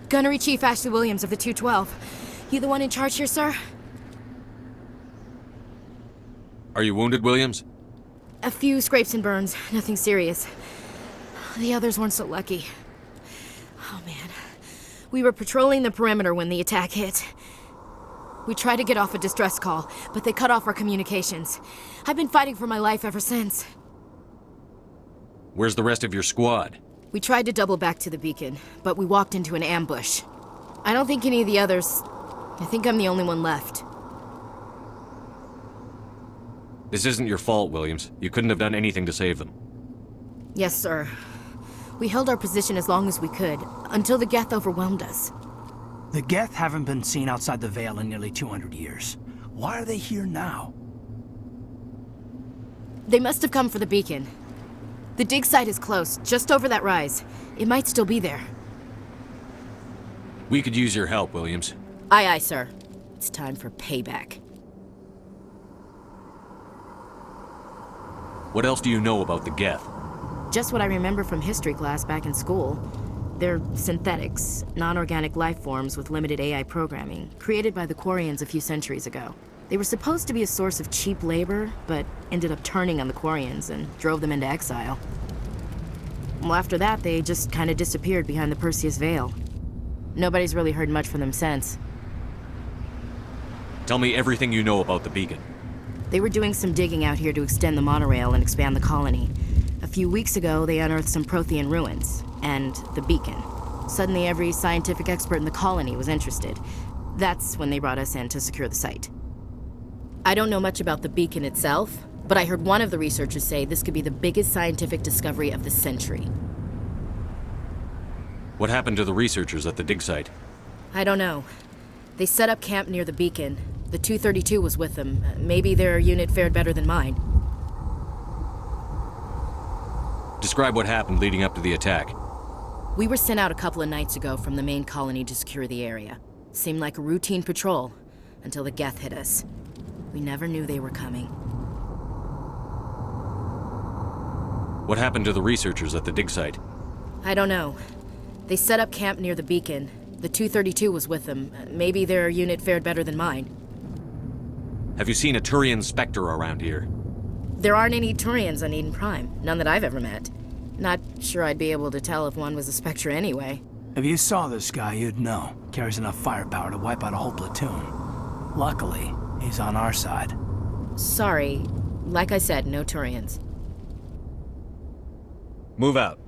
Gunnery Chief Ashley Williams of the 212. You the one in charge here, sir? Are you wounded, Williams? A few scrapes and burns, nothing serious. The others weren't so lucky. Oh man. We were patrolling the perimeter when the attack hit. We tried to get off a distress call, but they cut off our communications. I've been fighting for my life ever since. Where's the rest of your squad? We tried to double back to the beacon, but we walked into an ambush. I don't think any of the others... I think I'm the only one left. This isn't your fault, Williams. You couldn't have done anything to save them. Yes, sir. We held our position as long as we could, until the Geth overwhelmed us. The Geth haven't been seen outside the Veil in nearly 200 years. Why are they here now? They must have come for the beacon. The dig site is close, just over that rise. It might still be there. We could use your help, Williams. Aye, aye, sir. It's time for payback. What else do you know about the Geth? Just what I remember from history class back in school. They're synthetics, non-organic life forms with limited AI programming, created by the Quarians a few centuries ago. They were supposed to be a source of cheap labor, but ended up turning on the Quarians and drove them into exile. Well, after that, they just kind of disappeared behind the Perseus Veil. Nobody's really heard much from them since. Tell me everything you know about the beacon. They were doing some digging out here to extend the monorail and expand the colony. A few weeks ago, they unearthed some Prothean ruins, and the beacon. Suddenly, every scientific expert in the colony was interested. That's when they brought us in to secure the site. I don't know much about the beacon itself, but I heard one of the researchers say this could be the biggest scientific discovery of the century. What happened to the researchers at the dig site? I don't know. They set up camp near the beacon. The 232 was with them. Maybe their unit fared better than mine. Describe what happened leading up to the attack. We were sent out a couple of nights ago from the main colony to secure the area. Seemed like a routine patrol, until the Geth hit us. We never knew they were coming. What happened to the researchers at the dig site? I don't know. They set up camp near the beacon. The 232 was with them. Maybe their unit fared better than mine. Have you seen a Turian Spectre around here? There aren't any Turians on Eden Prime. None that I've ever met. Not sure I'd be able to tell if one was a Spectre anyway. If you saw this guy, you'd know. Carries enough firepower to wipe out a whole platoon. Luckily, he's on our side. Sorry. Like I said, no Turians. Move out.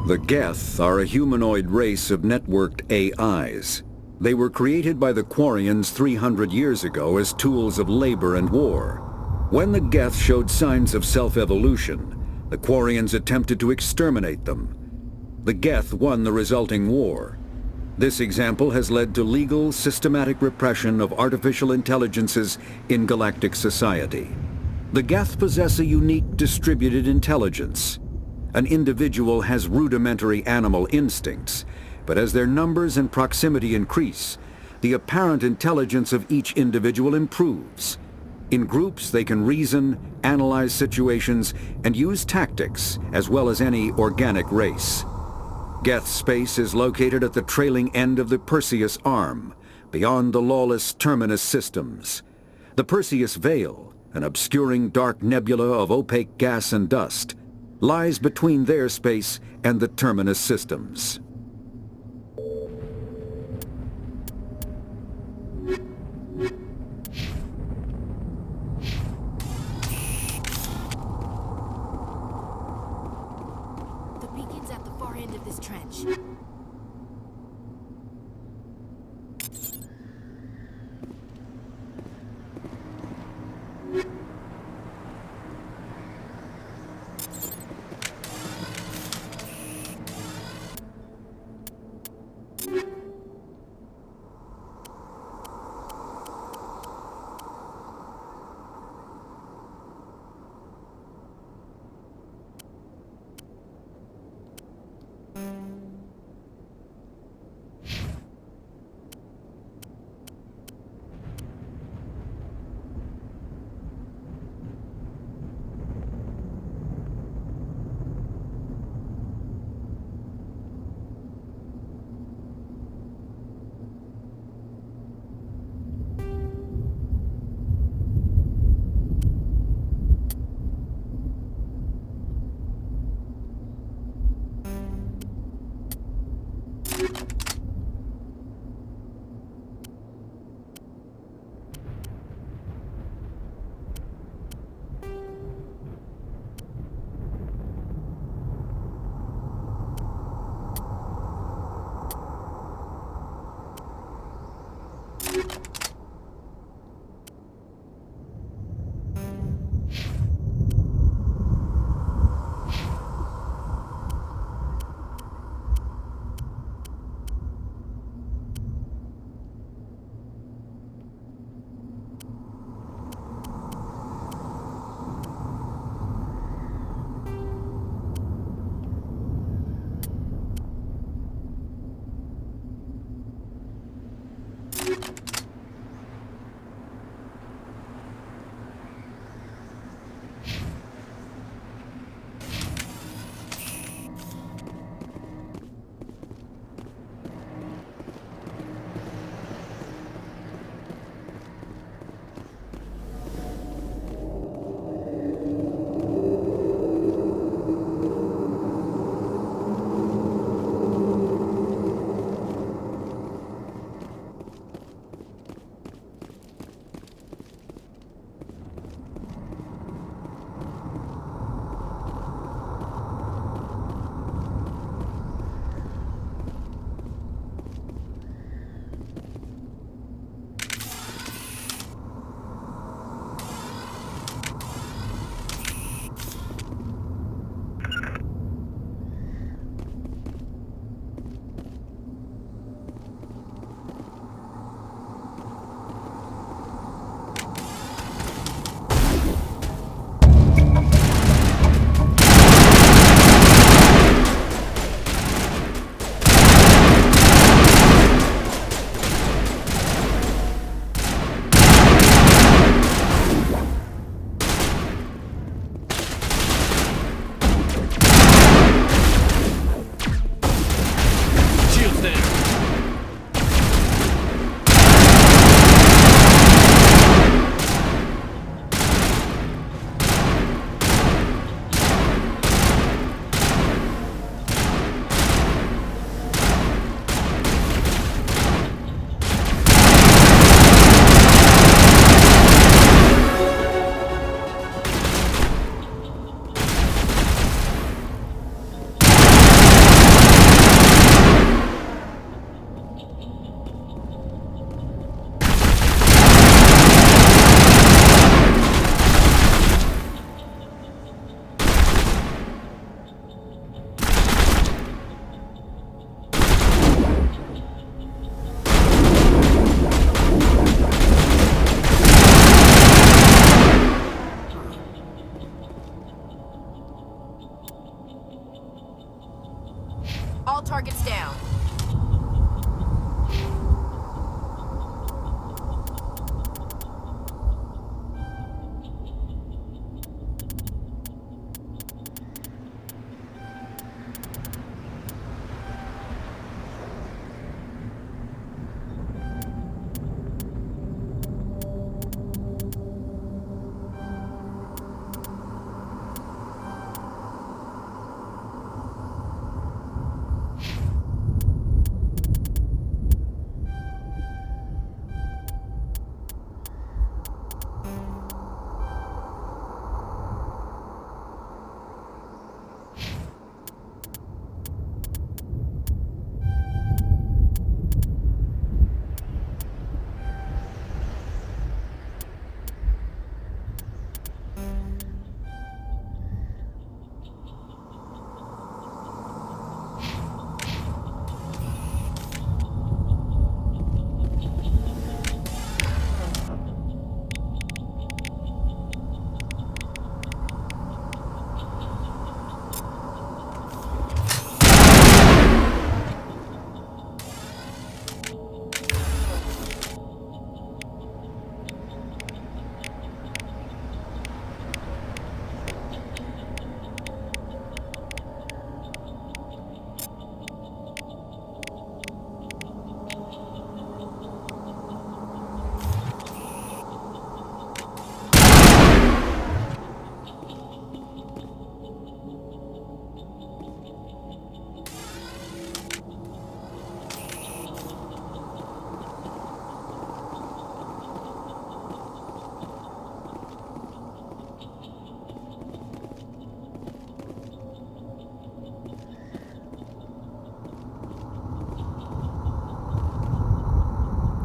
The Geth are a humanoid race of networked AIs. They were created by the Quarians 300 years ago as tools of labor and war. When the Geth showed signs of self-evolution, the Quarians attempted to exterminate them. The Geth won the resulting war. This example has led to legal, systematic repression of artificial intelligences in galactic society. The Geth possess a unique distributed intelligence. An individual has rudimentary animal instincts, but as their numbers and proximity increase, the apparent intelligence of each individual improves. In groups, they can reason, analyze situations, and use tactics as well as any organic race. Geth space is located at the trailing end of the Perseus Arm, beyond the lawless Terminus systems. The Perseus Veil, an obscuring dark nebula of opaque gas and dust, lies between their space and the Terminus systems. The beacon's at the far end of this trench. All targets down.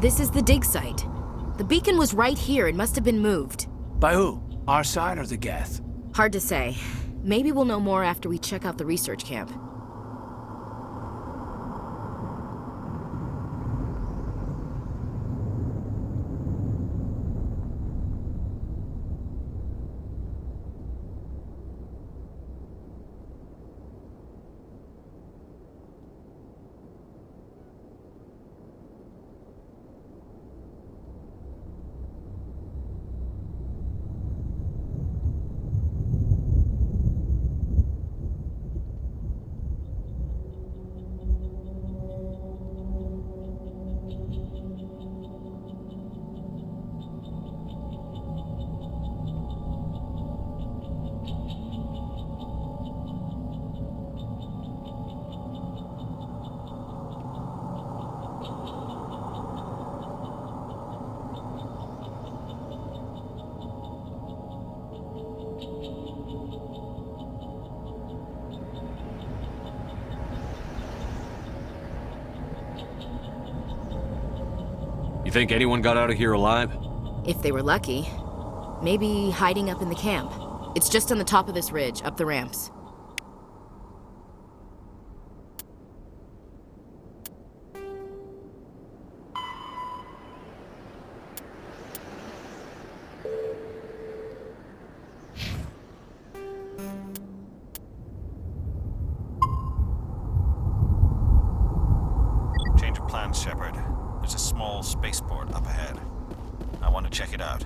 This is the dig site. The beacon was right here. It must have been moved. By who? Our side or the Geth? Hard to say. Maybe we'll know more after we check out the research camp. You think anyone got out of here alive? If they were lucky. Maybe hiding up in the camp. It's just on the top of this ridge, up the ramps. Change of plans, Shepard. There's a small spaceport up ahead. I want to check it out.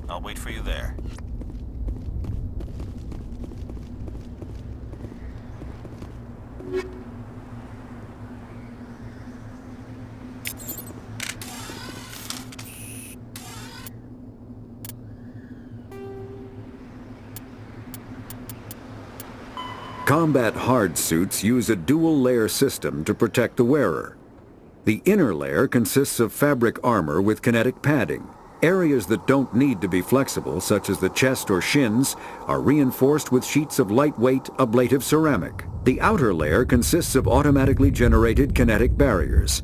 I'll wait for you there. Combat hard suits use a dual-layer system to protect the wearer. The inner layer consists of fabric armor with kinetic padding. Areas that don't need to be flexible, such as the chest or shins, are reinforced with sheets of lightweight, ablative ceramic. The outer layer consists of automatically generated kinetic barriers.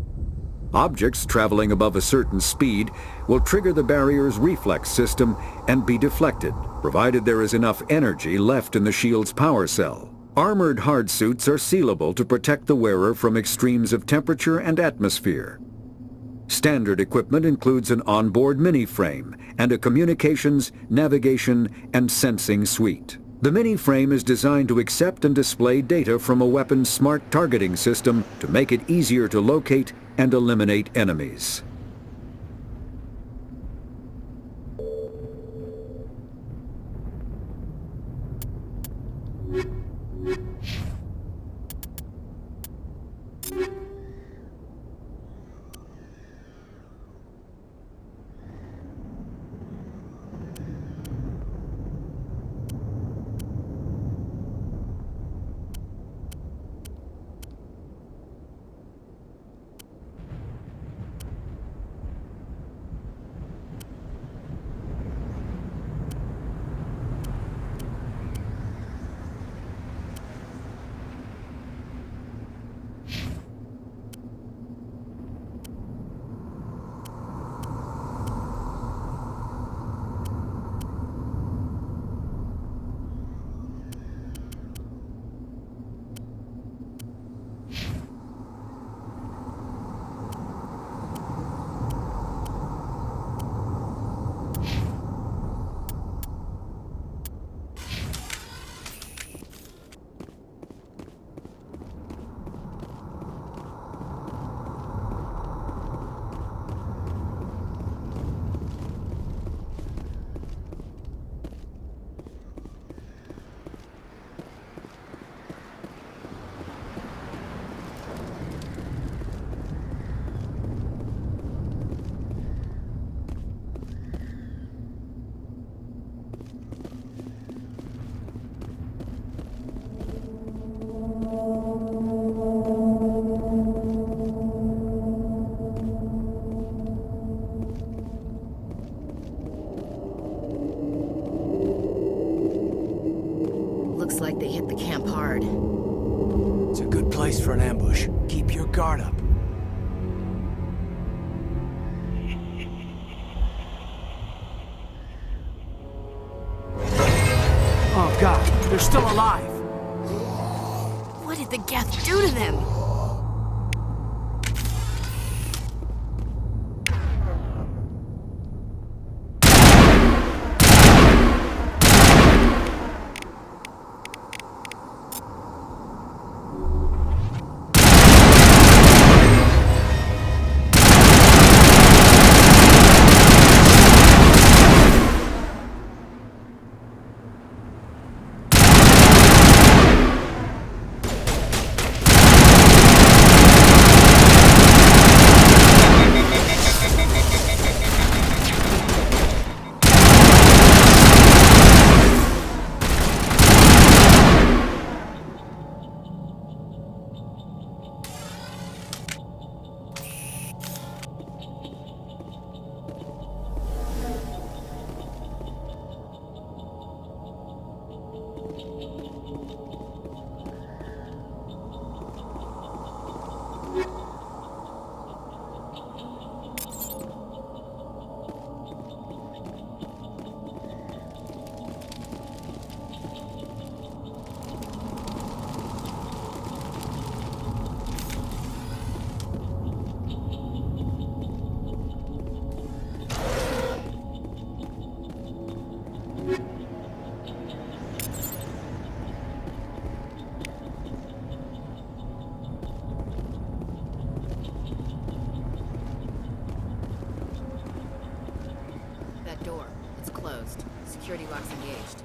Objects traveling above a certain speed will trigger the barrier's reflex system and be deflected, provided there is enough energy left in the shield's power cell. Armored hard suits are sealable to protect the wearer from extremes of temperature and atmosphere. Standard equipment includes an onboard mini-frame and a communications, navigation, and sensing suite. The mini-frame is designed to accept and display data from a weapon's smart targeting system to make it easier to locate and eliminate enemies. Looks like they hit the camp hard. It's a good place for an ambush. Keep your guard up. Oh god, they're still alive! What did the Geth do to them? That door, it's closed. Security lock's engaged.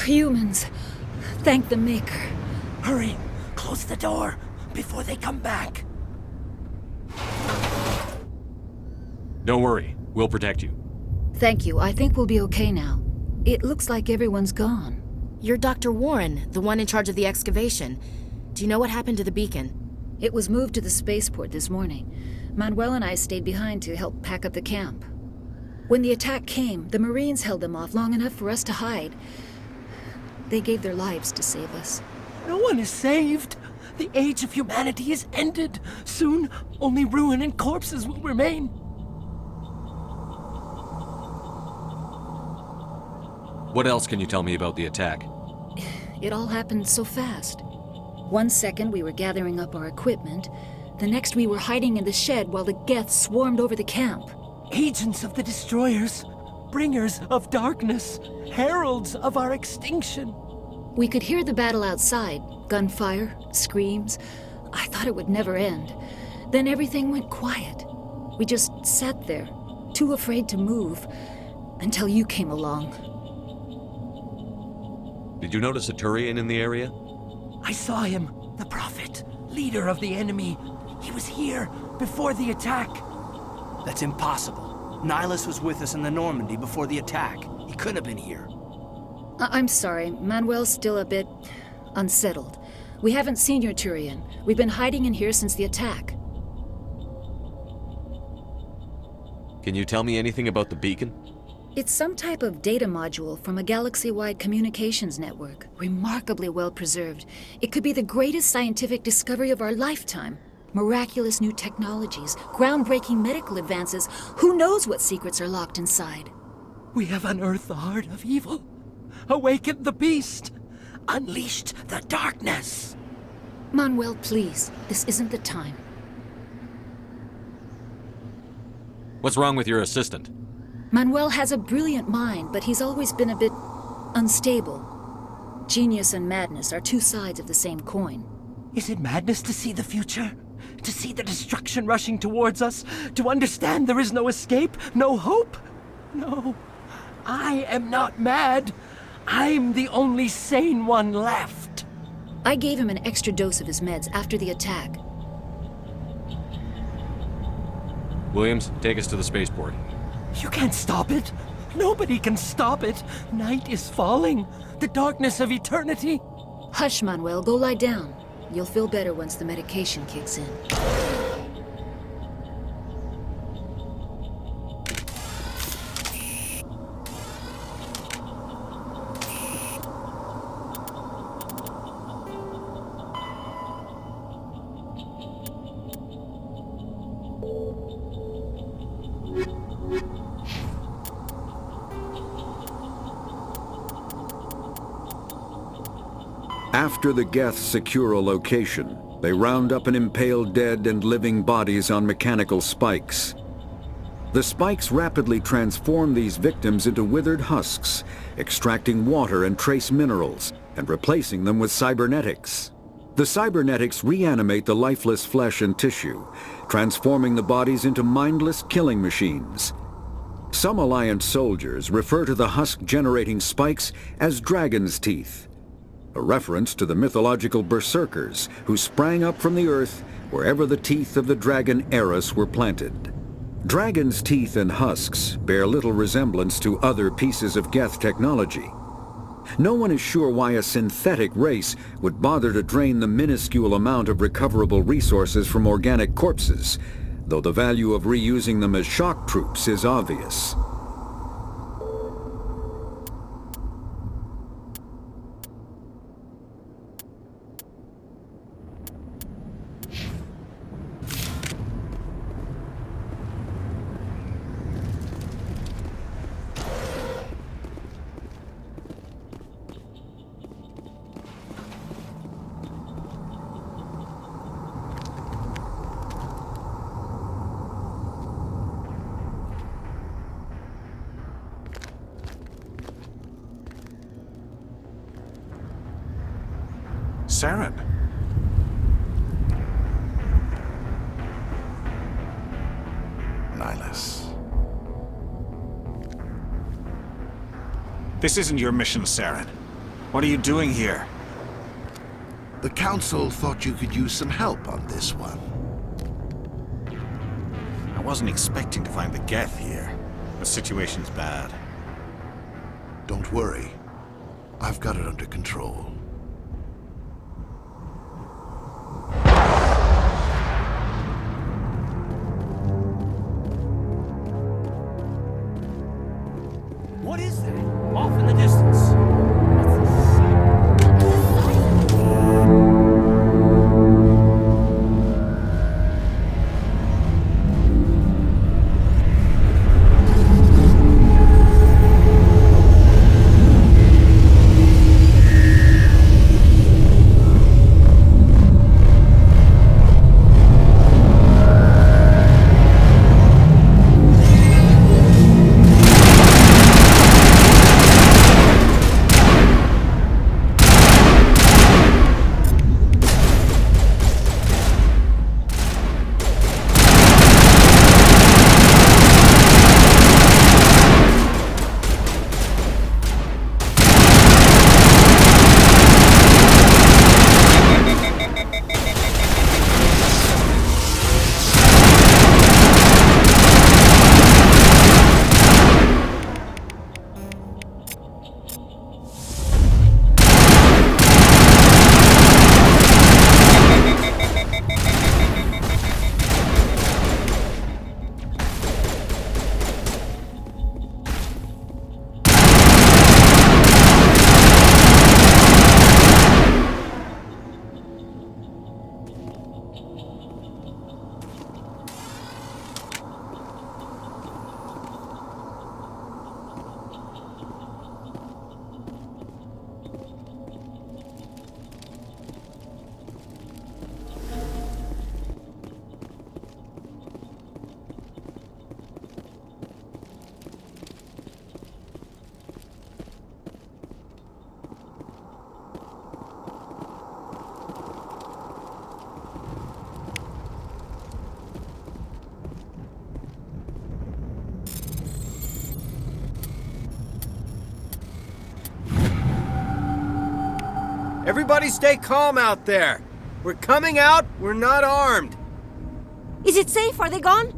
Humans. Thank the Maker. Hurry! Close the door before they come back! Don't worry, we'll protect you. Thank you. I think we'll be okay now. It looks like everyone's gone. You're Dr. Warren, the one in charge of the excavation. Do you know what happened to the beacon? It was moved to the spaceport this morning. Manuel and I stayed behind to help pack up the camp. When the attack came, the Marines held them off long enough for us to hide. They gave their lives to save us. No one is saved! The age of humanity is ended! Soon, only ruin and corpses will remain! What else can you tell me about the attack? It all happened so fast. 1 second we were gathering up our equipment. The next we were hiding in the shed while the Geth swarmed over the camp. Agents of the destroyers, bringers of darkness, heralds of our extinction. We could hear the battle outside. Gunfire, screams. I thought it would never end. Then everything went quiet. We just sat there, too afraid to move, until you came along. Did you notice a Turian in the area? I saw him, the Prophet, leader of the enemy. He was here before the attack. That's impossible. Nihlus was with us in the Normandy before the attack. He couldn't have been here. I'm sorry. Manuel's still a bit unsettled. We haven't seen your Turian. We've been hiding in here since the attack. Can you tell me anything about the beacon? It's some type of data module from a galaxy-wide communications network. Remarkably well preserved. It could be the greatest scientific discovery of our lifetime. Miraculous new technologies, groundbreaking medical advances. Who knows what secrets are locked inside? We have unearthed the heart of evil, awakened the beast, unleashed the darkness. Manuel, please. This isn't the time. What's wrong with your assistant? Manuel has a brilliant mind, but he's always been a bit unstable. Genius and madness are two sides of the same coin. Is it madness to see the future? To see the destruction rushing towards us? To understand there is no escape? No hope? No. I am not mad. I'm the only sane one left. I gave him an extra dose of his meds after the attack. Williams, take us to the spaceport. You can't stop it. Nobody can stop it. Night is falling. The darkness of eternity. Hush, Manuel. Go lie down. You'll feel better once the medication kicks in. After the Geth secure a location, they round up and impale dead and living bodies on mechanical spikes. The spikes rapidly transform these victims into withered husks, extracting water and trace minerals, and replacing them with cybernetics. The cybernetics reanimate the lifeless flesh and tissue, transforming the bodies into mindless killing machines. Some Alliance soldiers refer to the husk-generating spikes as dragon's teeth, a reference to the mythological berserkers who sprang up from the earth wherever the teeth of the dragon Eris were planted. Dragon's teeth and husks bear little resemblance to other pieces of Geth technology. No one is sure why a synthetic race would bother to drain the minuscule amount of recoverable resources from organic corpses, though the value of reusing them as shock troops is obvious. Saren. Nihlus. This isn't your mission, Saren. What are you doing here? The Council thought you could use some help on this one. I wasn't expecting to find the Geth here. The situation's bad. Don't worry. I've got it under control. What is that? Off in the distance. Everybody stay calm out there. We're coming out, we're not armed. Is it safe? Are they gone?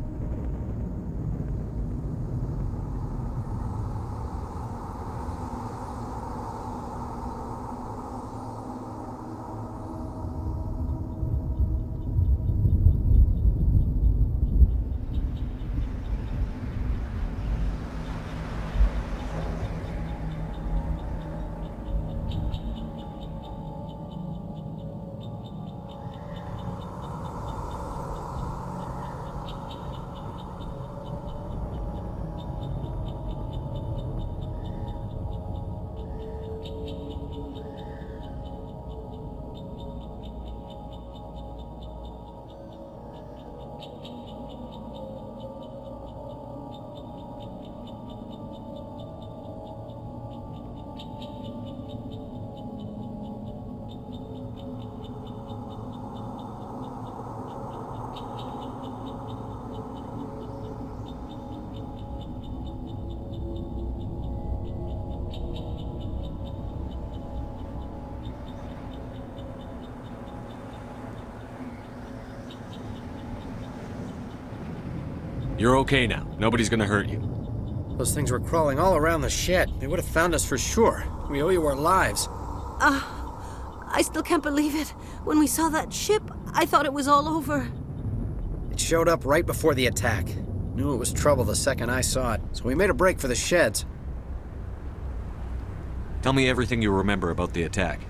You're okay now. Nobody's gonna hurt you. Those things were crawling all around the shed. They would have found us for sure. We owe you our lives. I still can't believe it. When we saw that ship, I thought it was all over. It showed up right before the attack. Knew it was trouble the second I saw it, so we made a break for the sheds. Tell me everything you remember about the attack.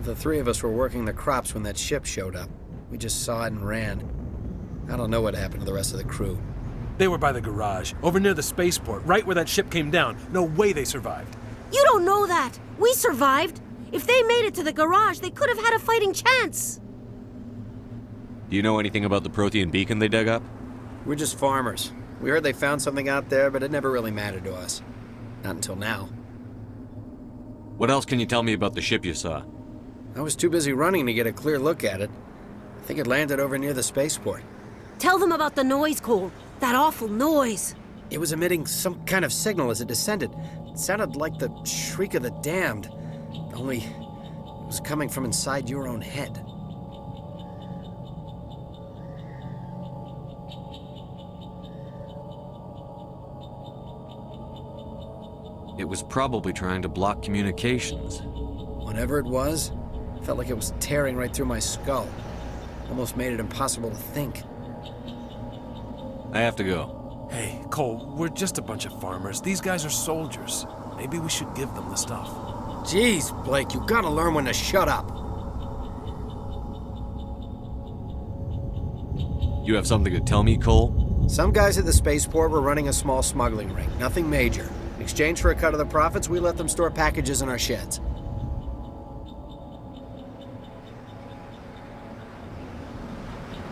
The three of us were working the crops when that ship showed up. We just saw it and ran. I don't know what happened to the rest of the crew. They were by the garage, over near the spaceport, right where that ship came down. No way they survived. You don't know that. We survived. If they made it to the garage, they could have had a fighting chance. Do you know anything about the Protean beacon they dug up? We're just farmers. We heard they found something out there, but it never really mattered to us. Not until now. What else can you tell me about the ship you saw? I was too busy running to get a clear look at it. I think it landed over near the spaceport. Tell them about the noise, Cole. That awful noise. It was emitting some kind of signal as it descended. It sounded like the shriek of the damned. Only it was coming from inside your own head. It was probably trying to block communications. Whatever it was, felt like it was tearing right through my skull. Almost made it impossible to think. I have to go. Hey, Cole, we're just a bunch of farmers. These guys are soldiers. Maybe we should give them the stuff. Jeez, Blake, you gotta learn when to shut up. You have something to tell me, Cole? Some guys at the spaceport were running a small smuggling ring. Nothing major. In exchange for a cut of the profits, we let them store packages in our sheds.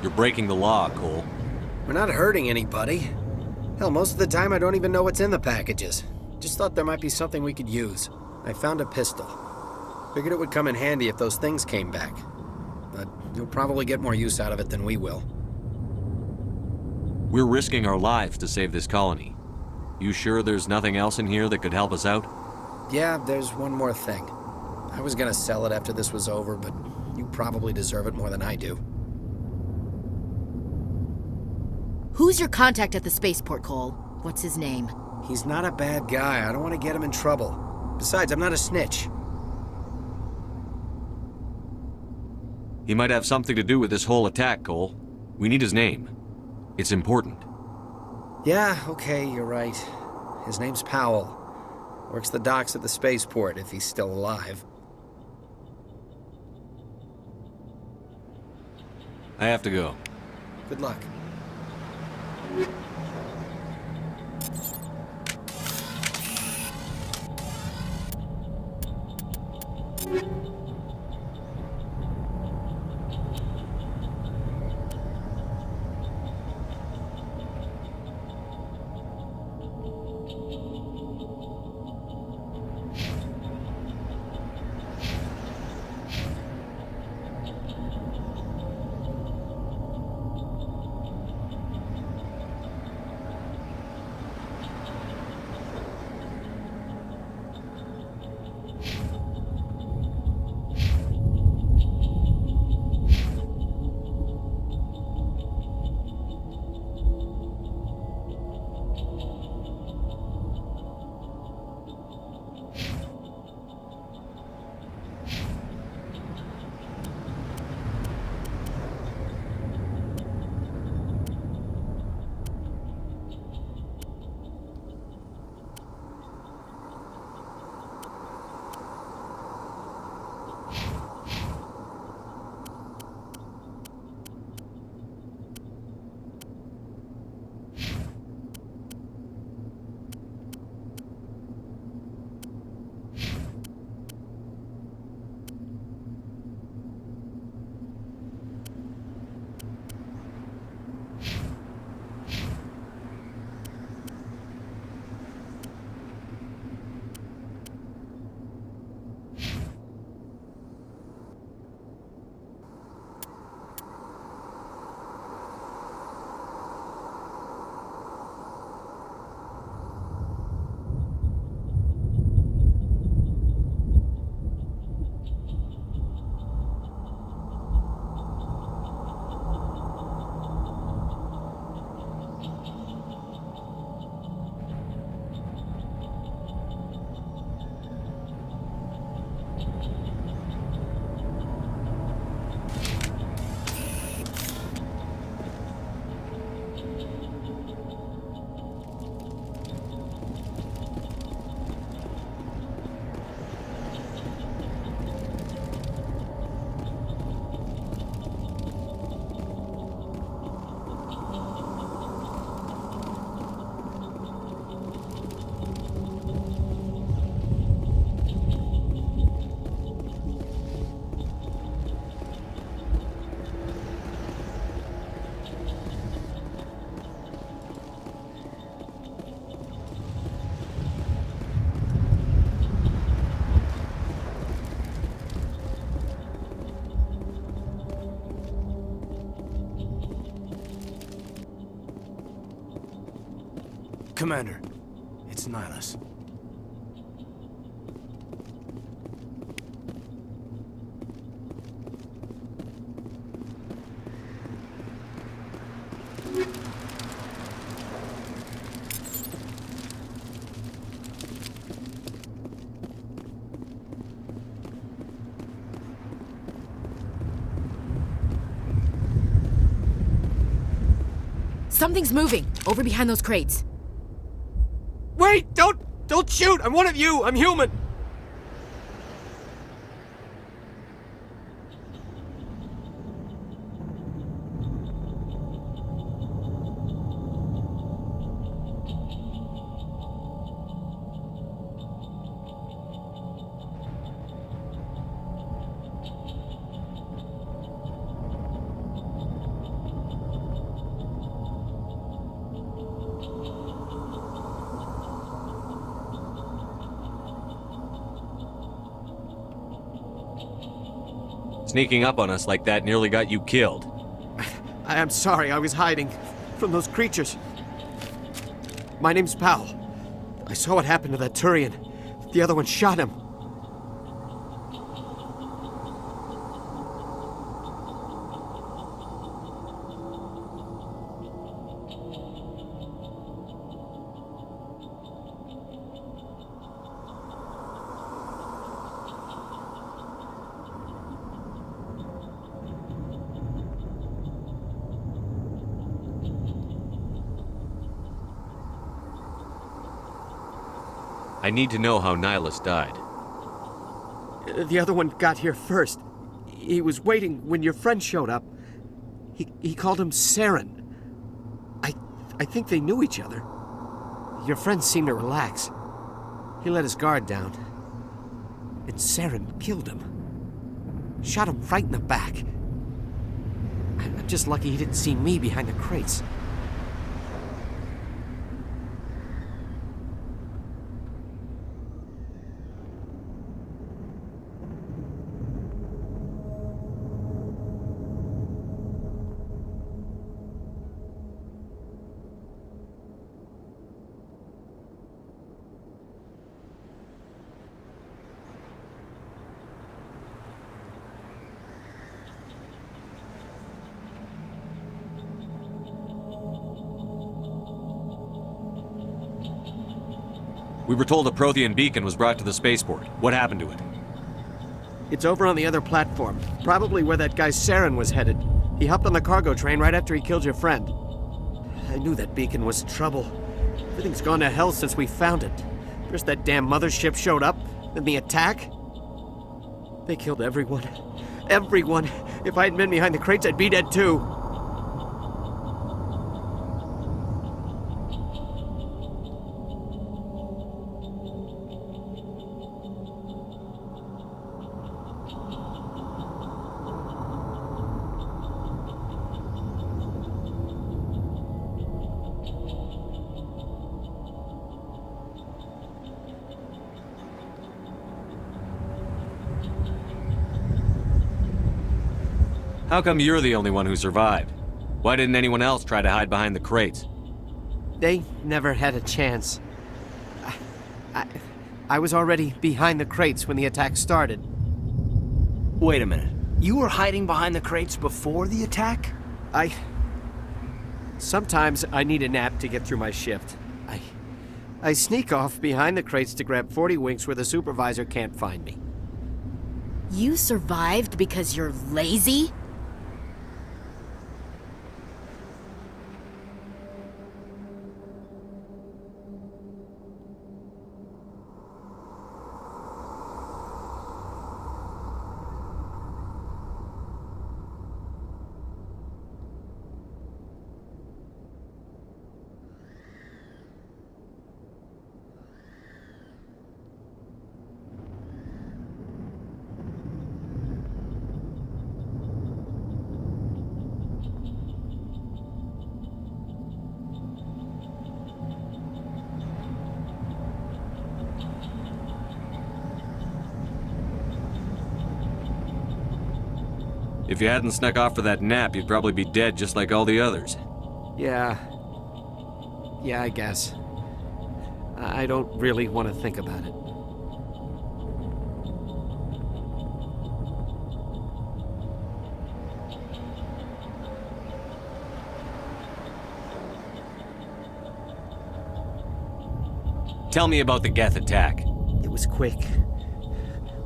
You're breaking the law, Cole. We're not hurting anybody. Hell, most of the time I don't even know what's in the packages. Just thought there might be something we could use. I found a pistol. Figured it would come in handy if those things came back. But you'll probably get more use out of it than we will. We're risking our lives to save this colony. You sure there's nothing else in here that could help us out? Yeah, there's one more thing. I was gonna sell it after this was over, but you probably deserve it more than I do. Who's your contact at the spaceport, Cole? What's his name? He's not a bad guy. I don't want to get him in trouble. Besides, I'm not a snitch. He might have something to do with this whole attack, Cole. We need his name. It's important. Yeah, okay, you're right. His name's Powell. Works the docks at the spaceport, if he's still alive. I have to go. Good luck. Commander, it's Nihlus. Something's moving, over behind those crates. Wait! Don't shoot! I'm one of you! I'm human! Sneaking up on us like that nearly got you killed. I'm sorry, I was hiding from those creatures. My name's Powell. I saw what happened to that Turian. The other one shot him. I need to know how Nihlus died. The other one got here first. He was waiting when your friend showed up. He called him Saren. I think they knew each other. Your friend seemed to relax. He let his guard down. And Saren killed him. Shot him right in the back. I'm just lucky he didn't see me behind the crates. We were told a Prothean beacon was brought to the spaceport. What happened to it? It's over on the other platform. Probably where that guy Saren was headed. He hopped on the cargo train right after he killed your friend. I knew that beacon was trouble. Everything's gone to hell since we found it. First that damn mothership showed up, then the attack. They killed everyone. Everyone. If I hadn't been behind the crates, I'd be dead too. How come you're the only one who survived? Why didn't anyone else try to hide behind the crates? They never had a chance. I was already behind the crates when the attack started. Wait a minute. You were hiding behind the crates before the attack? Sometimes I need a nap to get through my shift. I sneak off behind the crates to grab 40 winks where the supervisor can't find me. You survived because you're lazy? If you hadn't snuck off for that nap, you'd probably be dead just like all the others. Yeah, I guess. I don't really want to think about it. Tell me about the Geth attack. It was quick.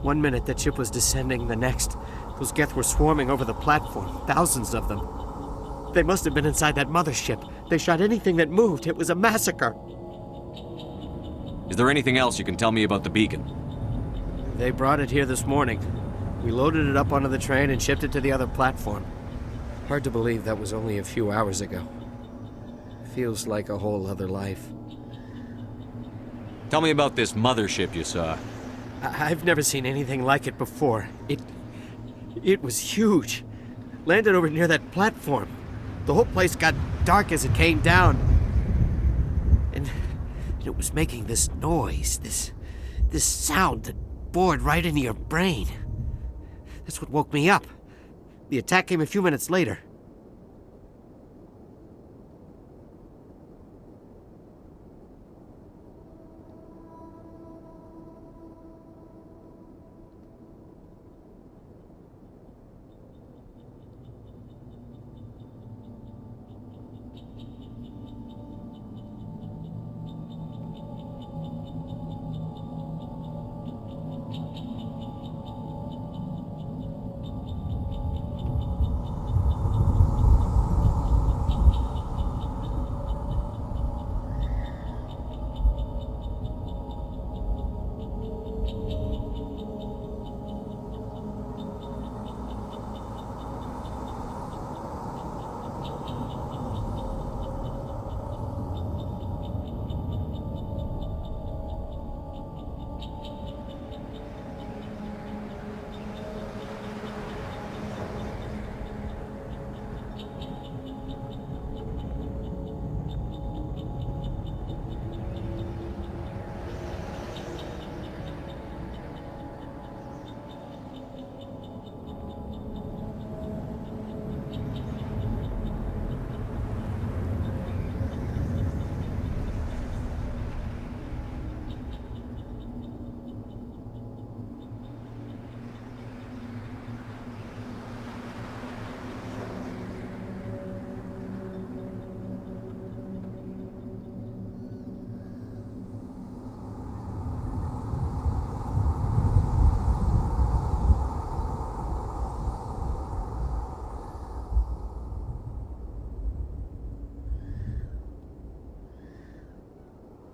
1 minute the ship was descending, the next, those Geth were swarming over the platform, thousands of them. They must have been inside that mothership. They shot anything that moved. It was a massacre. Is there anything else you can tell me about the beacon? They brought it here this morning. We loaded it up onto the train and shipped it to the other platform. Hard to believe that was only a few hours ago. Feels like a whole other life. Tell me about this mothership you saw. I've never seen anything like it before. It was huge. Landed over near that platform. The whole place got dark as it came down. And it was making this noise, this sound that bored right into your brain. That's what woke me up. The attack came a few minutes later.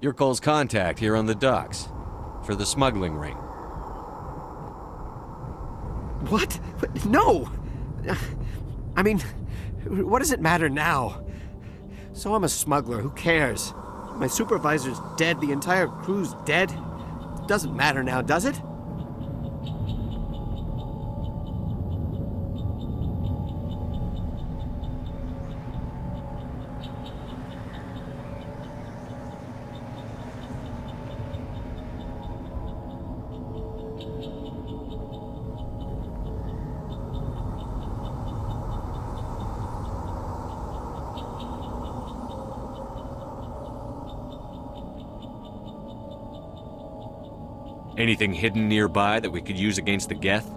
You're Cole's contact here on the docks. For the smuggling ring. What? No! I mean, what does it matter now? So I'm a smuggler, who cares? My supervisor's dead, the entire crew's dead. Doesn't matter now, does it? Anything hidden nearby that we could use against the Geth?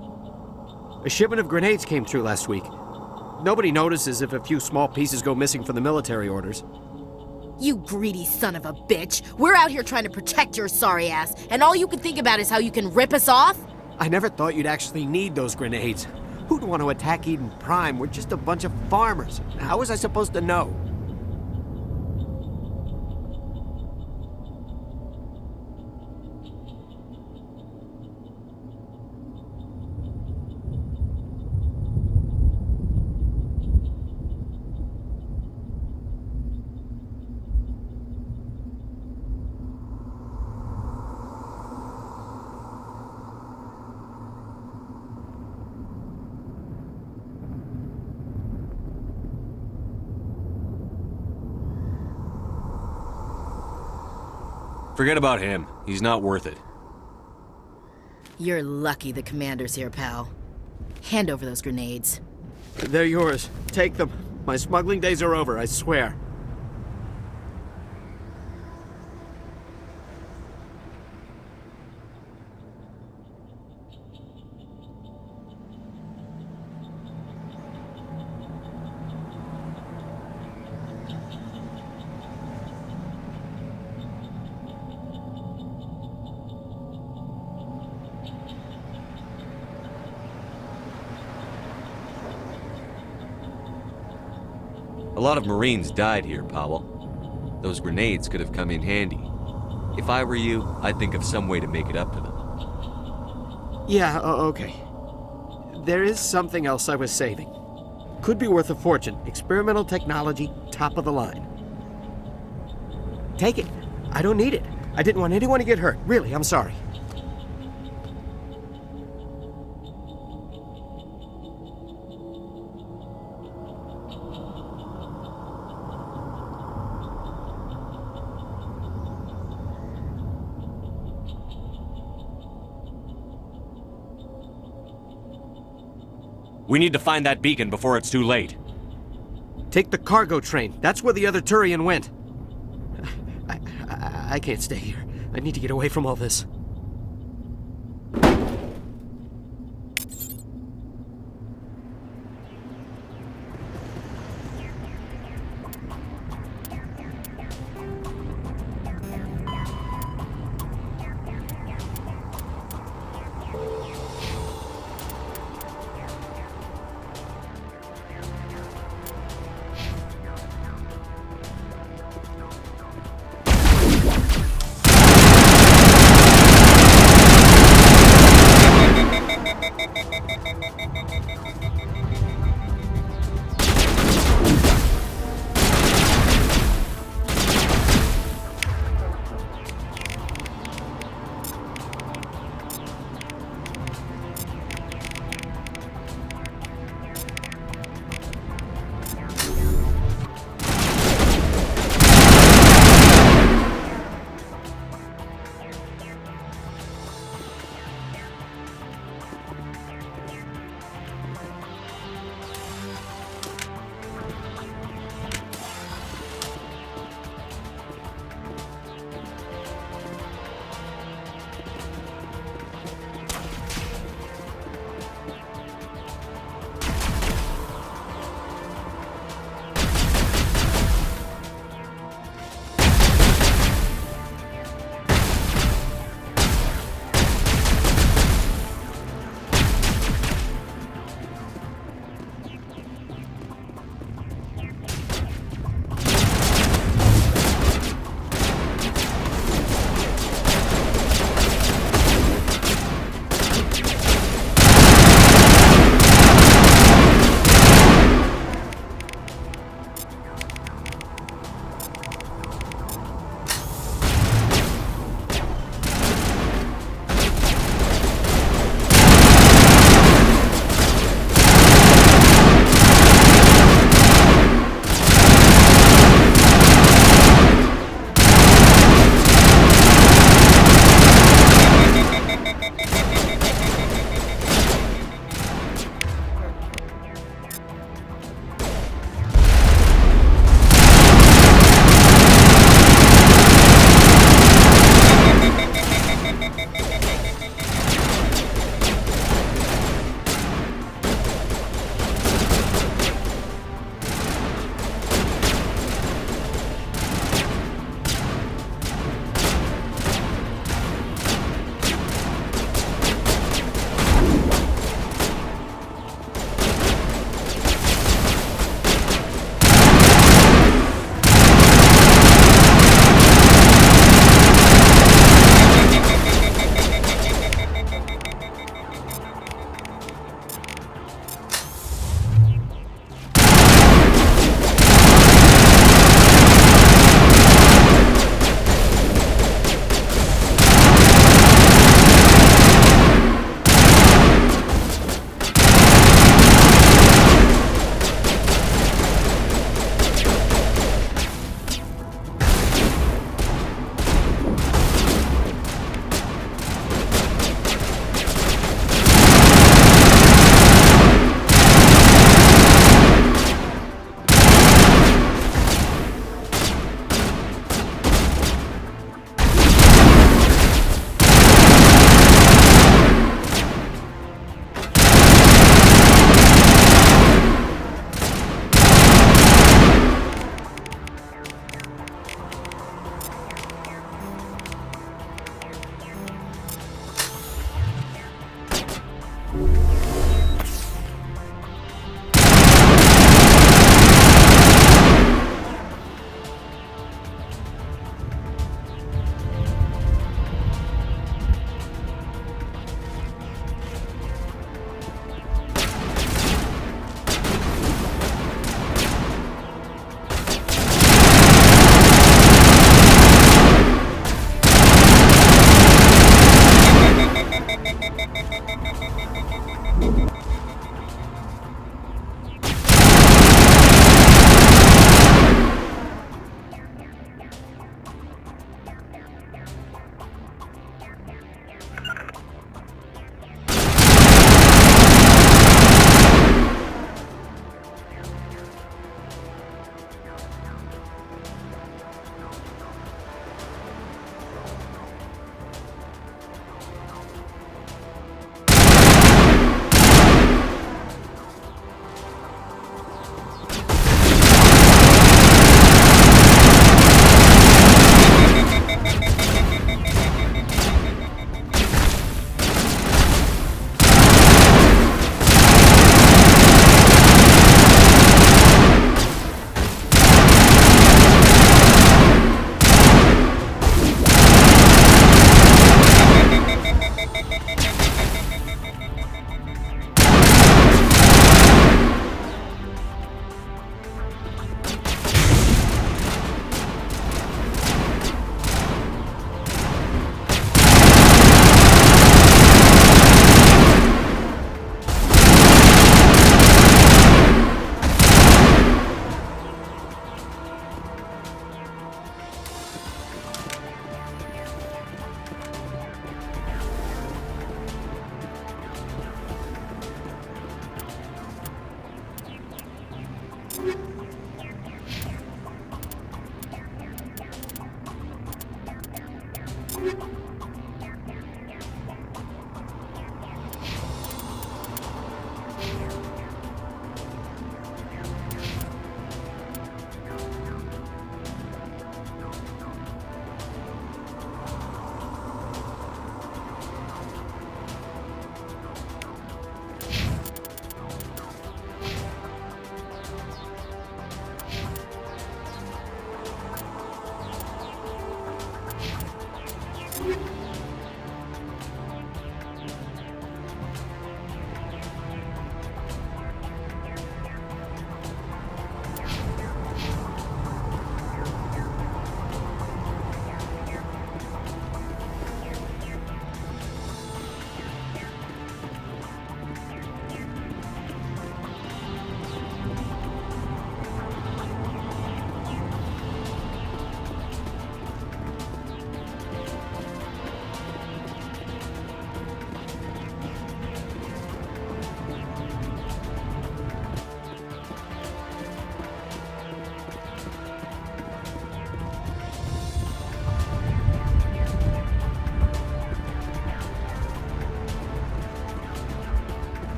A shipment of grenades came through last week. Nobody notices if a few small pieces go missing from the military orders. You greedy son of a bitch! We're out here trying to protect your sorry ass, and all you can think about is how you can rip us off? I never thought you'd actually need those grenades. Who'd want to attack Eden Prime? We're just a bunch of farmers. How was I supposed to know? Forget about him. He's not worth it. You're lucky the commander's here, pal. Hand over those grenades. They're yours. Take them. My smuggling days are over, I swear. A lot of Marines died here, Powell. Those grenades could have come in handy. If I were you, I'd think of some way to make it up to them. Yeah, okay. There is something else I was saving. Could be worth a fortune. Experimental technology, top of the line. Take it. I don't need it. I didn't want anyone to get hurt. Really, I'm sorry. We need to find that beacon before it's too late. Take the cargo train. That's where the other Turian went. I can't stay here. I need to get away from all this.